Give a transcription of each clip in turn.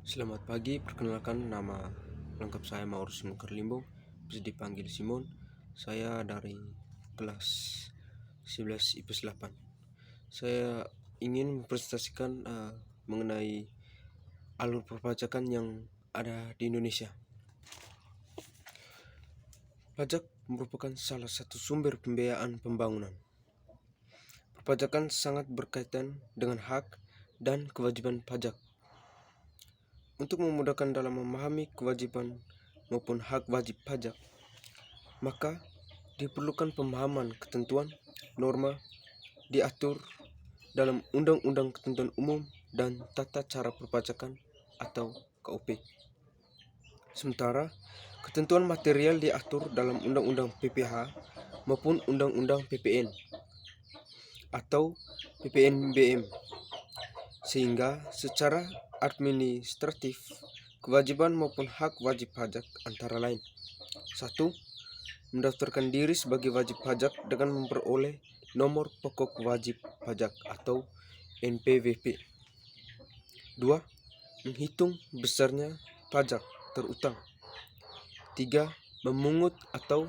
Selamat pagi, perkenalkan nama lengkap saya Maur Simon Kerlimbong, bisa dipanggil Simon. Saya dari kelas 11 IPS 8. Saya ingin mempresentasikan mengenai alur perpajakan yang ada di Indonesia. Pajak merupakan salah satu sumber pembiayaan pembangunan. Perpajakan sangat berkaitan dengan hak dan kewajiban pajak. Untuk memudahkan dalam memahami kewajiban maupun hak wajib pajak, maka diperlukan pemahaman ketentuan norma diatur dalam Undang-Undang Ketentuan Umum dan Tata Cara Perpajakan atau KUP. Sementara ketentuan material diatur dalam Undang-Undang PPH maupun Undang-Undang PPN atau PPNBM, sehingga secara administratif kewajiban maupun hak wajib pajak antara lain: 1. Mendaftarkan diri sebagai wajib pajak dengan memperoleh nomor pokok wajib pajak atau NPWP. 2. Menghitung besarnya pajak terutang. 3. Memungut atau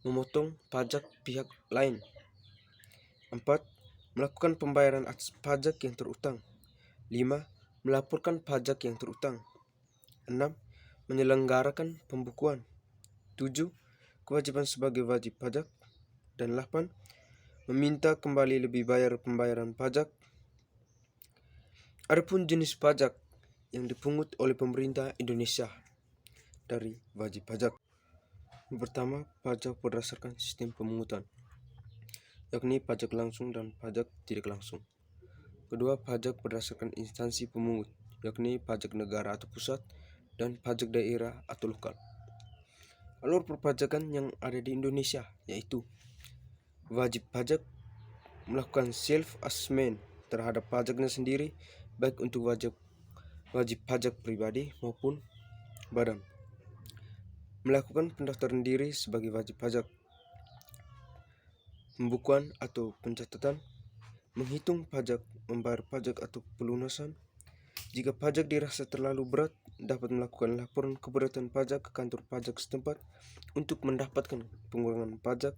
memotong pajak pihak lain. 4. Melakukan pembayaran atas pajak yang terutang. 5. Melaporkan pajak yang terutang. 6. Menyelenggarakan pembukuan. 7. Kewajiban sebagai wajib pajak. Dan 8. Meminta kembali lebih bayar pembayaran pajak. Adapun jenis pajak yang dipungut oleh pemerintah Indonesia dari wajib pajak. Yang pertama, pajak berdasarkan sistem pemungutan, yakni pajak langsung dan pajak tidak langsung. Kedua, pajak berdasarkan instansi pemungut, yakni pajak negara atau pusat dan pajak daerah atau lokal. Alur perpajakan yang ada di Indonesia yaitu wajib pajak melakukan self-assessment terhadap pajaknya sendiri, baik untuk wajib pajak pribadi maupun badan. Melakukan pendaftaran diri sebagai wajib pajak, pembukuan atau pencatatan, menghitung pajak, membayar pajak atau pelunasan. Jika pajak dirasa terlalu berat, dapat melakukan laporan keberatan pajak ke kantor pajak setempat untuk mendapatkan pengurangan pajak,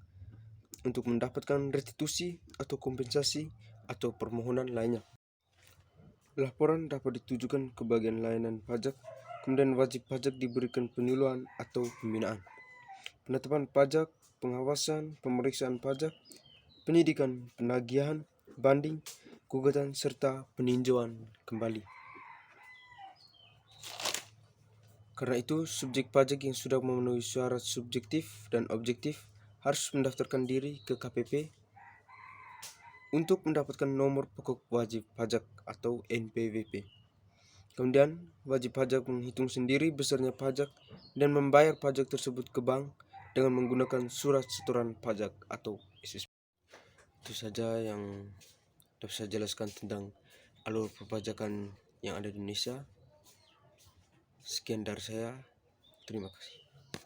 untuk mendapatkan restitusi atau kompensasi atau permohonan lainnya. Laporan dapat ditujukan ke bagian layanan pajak, kemudian wajib pajak diberikan penyuluhan atau pembinaan, penetapan pajak, pengawasan, pemeriksaan pajak, penyidikan, penagihan, banding, gugatan, serta peninjauan kembali. Karena itu, subjek pajak yang sudah memenuhi syarat subjektif dan objektif harus mendaftarkan diri ke KPP untuk mendapatkan nomor pokok wajib pajak atau NPWP. Kemudian, wajib pajak menghitung sendiri besarnya pajak dan membayar pajak tersebut ke bank dengan menggunakan surat setoran pajak atau SSP. Itu saja yang dapat saya jelaskan tentang alur perpajakan yang ada di Indonesia. Sekian dari saya. Terima kasih.